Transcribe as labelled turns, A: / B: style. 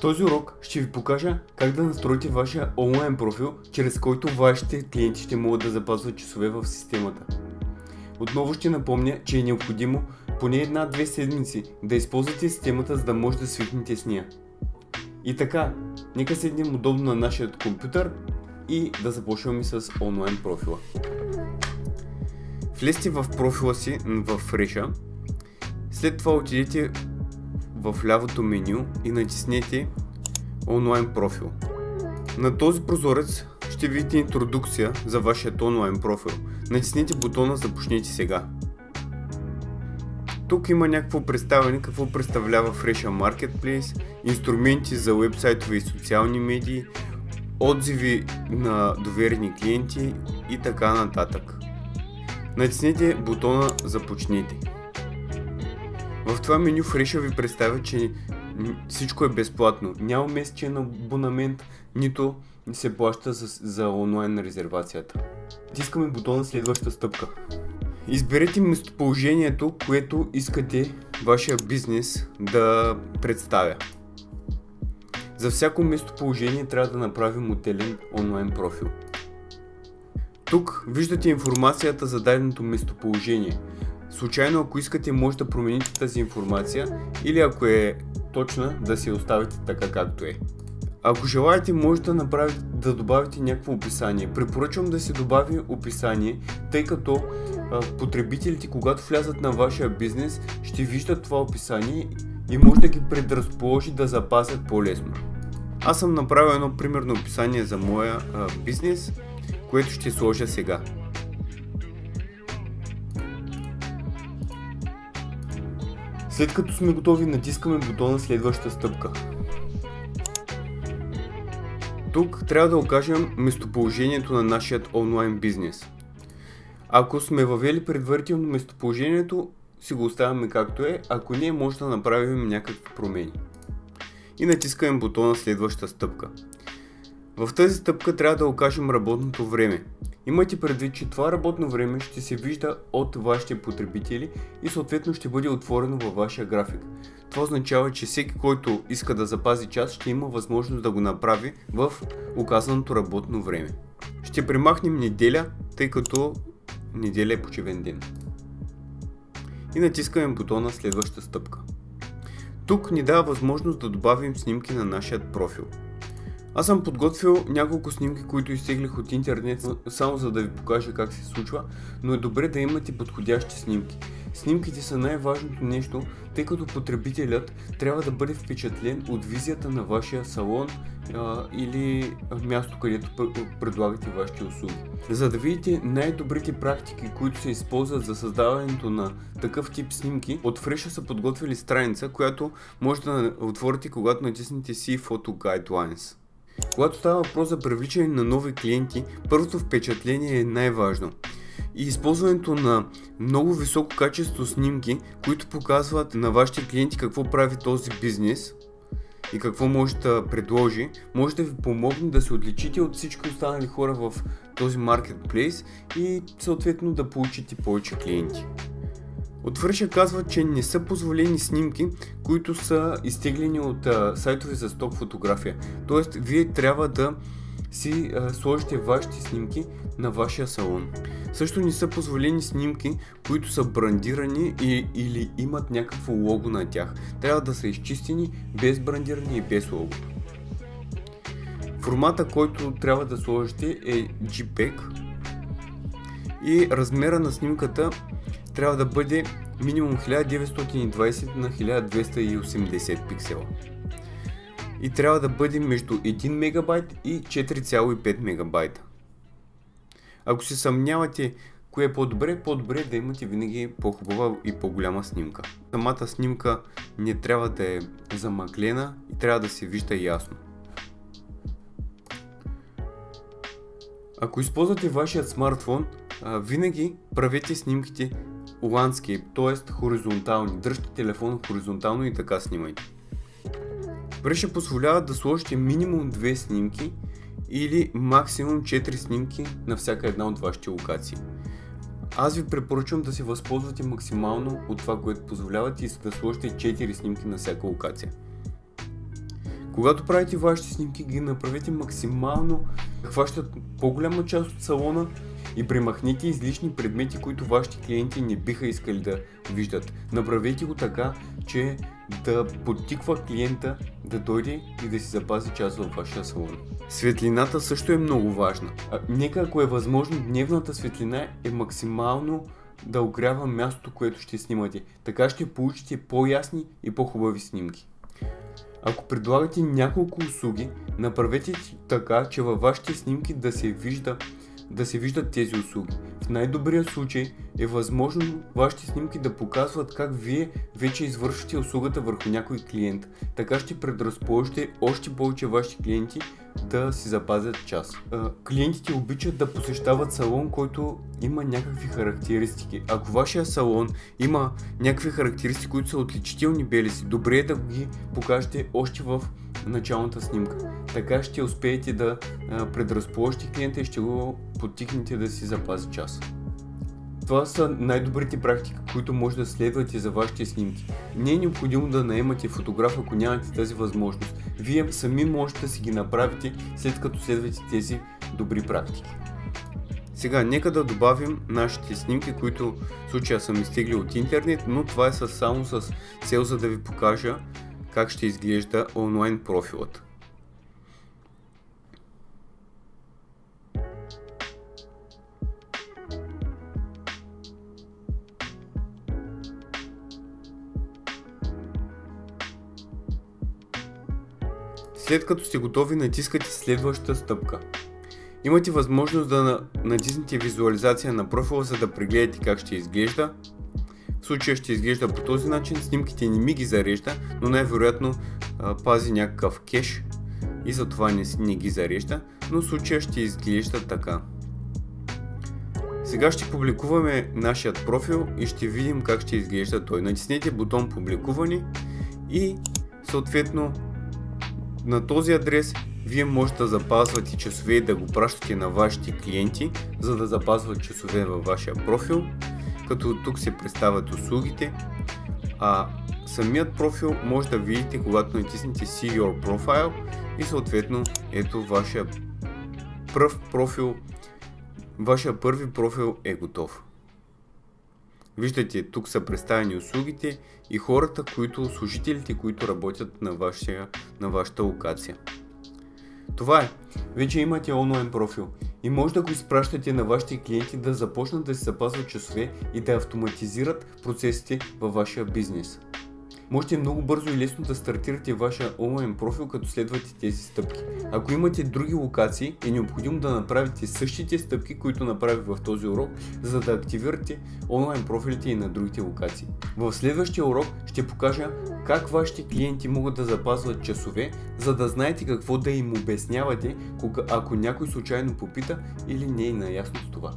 A: този урок ще ви покажа как да настроите вашия онлайн профил, чрез който вашите клиенти ще могат да запазват часове в системата. Отново ще напомня, че е необходимо поне 1-2 седмици да използвате системата, за да може да свикнете с нея. И така, нека седнем удобно на нашия компютър и да започваме с онлайн профила. Влезте в профила си в Fresh, след това отидете в лявото меню и натиснете онлайн профил. На този прозорец ще видите интродукция за вашия онлайн профил. Натиснете бутона "Започнете сега". Тук има някакво представяне какво представлява Fresh Marketplace, инструменти за уебсайтове и социални медии, отзиви на доверени клиенти и така нататък. Натиснете бутона "Започнете". В това меню Fresh ви представя, че всичко е безплатно. Няма месечен абонамент, нито се плаща за онлайн резервацията. Натискаме бутона "Следваща стъпка". Изберете местоположението, което искате вашия бизнес да представя. За всяко местоположение трябва да направим отделен онлайн профил. Тук виждате информацията за даденото местоположение. Случайно, ако искате, може да промените тази информация или ако е точна, да си оставите така както е. Ако желаете, може да добавите някакво описание. Препоръчвам да се добави описание, тъй като потребителите, когато влязат на вашия бизнес, ще виждат това описание и може да ги предразположи да запазят по-лесно. Аз съм направил едно примерно описание за моя бизнес, което ще сложа сега. След като сме готови, натискаме бутона "Следваща стъпка". Тук трябва да окажем местоположението на нашия онлайн бизнес. Ако сме въвели предварително местоположението, си го оставяме както е, ако не, може да направим някакви промени. И натискаме бутона "Следваща стъпка". В тази стъпка трябва да окажем работното време. Имайте предвид, че това работно време ще се вижда от вашите потребители и съответно ще бъде отворено във вашия график. Това означава, че всеки, който иска да запази час, ще има възможност да го направи в указаното работно време. Ще премахнем неделя, тъй като неделя е почивен ден. И натискаме бутона "Следваща стъпка". Тук ни дава възможност да добавим снимки на нашия профил. Аз съм подготвил няколко снимки, които изтеглих от интернет, само за да ви покажа как се случва, но е добре да имате подходящи снимки. Снимките са най-важното нещо, тъй като потребителят трябва да бъде впечатлен от визията на вашия салон или място, където предлагате вашите услуги. За да видите най-добрите практики, които се използват за създаването на такъв тип снимки, от Fresh са подготвили страница, която може да отворите, когато натиснете See Photo Guidelines. Когато става въпрос за привличане на нови клиенти, първото впечатление е най-важно. И използването на много високо качество снимки, които показват на вашите клиенти какво прави този бизнес и какво може да предложи, може да ви помогне да се отличите от всички останали хора в този маркетплейс и съответно да получите повече клиенти. От Fresh казват, че не са позволени снимки, които са изтеглени от сайтове за сток фотография. Тоест, вие трябва да си сложите вашите снимки на вашия салон. Също не са позволени снимки, които са брандирани или имат някакво лого на тях. Трябва да са изчистени, без брандиране и без лого. Формата, който трябва да сложите, е JPEG и размера на снимката трябва да бъде минимум 1920 на 1280 пиксела. И трябва да бъде между 1 мегабайт и 4,5 мегабайта. Ако се съмнявате кое е по-добре да имате винаги по-хубава и по-голяма снимка. Самата снимка не трябва да е замъглена и трябва да се вижда ясно. Ако използвате вашият смартфон, винаги правете снимките landscape, т.е. хоризонтални. Дръжте телефона хоризонтално и така снимайте. Fresh позволява да сложите минимум 2 снимки или максимум 4 снимки на всяка една от вашите локации. Аз ви препоръчвам да се възползвате максимално от това, което позволявате и да сложите 4 снимки на всяка локация. Когато правите вашите снимки, ги направете максимално да хващат по-голяма част от салона и премахнете излишни предмети, които вашите клиенти не биха искали да виждат. Направете го така, че да подтиква клиента да дойде и да си запази част във вашия салон. Светлината също е много важна. Нека, ако е възможно, дневната светлина е максимално да огрява мястото, което ще снимате. Така ще получите по-ясни и по-хубави снимки. Ако предлагате няколко услуги, направете така, че във вашите снимки да се виждат тези услуги. В най-добрия случай е възможно вашите снимки да показват как вие вече извършвате услугата върху някой клиент. Така ще предразположите още повече вашите клиенти да си запазят час. Клиентите обичат да посещават салон, който има някакви характеристики. Ако вашия салон има някакви характеристики, които са отличителни белези, добре е да ги покажете още в началната снимка. Така ще успеете да предразположите клиента и ще го подтикнете да си запази час. Това са най-добрите практики, които може да следвате за вашите снимки. Не е необходимо да наемате фотограф, ако нямате тази възможност. Вие сами можете да си ги направите, след като следвате тези добри практики. Сега, нека да добавим нашите снимки, които в случая съм изтегли от интернет, но това е само с цел, за да ви покажа как ще изглежда онлайн профилът. След като сте готови, натискате следващата стъпка. Имате възможност да натиснете визуализация на профила, за да прегледате как ще изглежда. В случая ще изглежда по този начин, снимките не ми ги зарежда, но най-вероятно пази някакъв кеш и затова не ги зарежда, но в случая ще изглежда така. Сега ще публикуваме нашият профил и ще видим как ще изглежда той. Натиснете бутон публикуване и съответно на този адрес вие можете да запазвате часове и да го пращате на вашите клиенти, за да запазват часове във вашия профил, като тук се представят услугите, а самият профил може да видите, когато натиснете See Your Profile и съответно ето вашия първи профил е готов. Виждате, тук са представени услугите и служителите, които работят на вашата локация. Това е. Вече имате онлайн профил и може да го изпращате на вашите клиенти да започнат да си запазват часове и да автоматизират процесите във вашия бизнес. Можете много бързо и лесно да стартирате вашия онлайн профил, като следвате тези стъпки. Ако имате други локации, е необходимо да направите същите стъпки, които направих в този урок, за да активирате онлайн профилите и на другите локации. В следващия урок ще покажа как вашите клиенти могат да запазват часове, за да знаете какво да им обяснявате, ако някой случайно попита или не е наясно с това.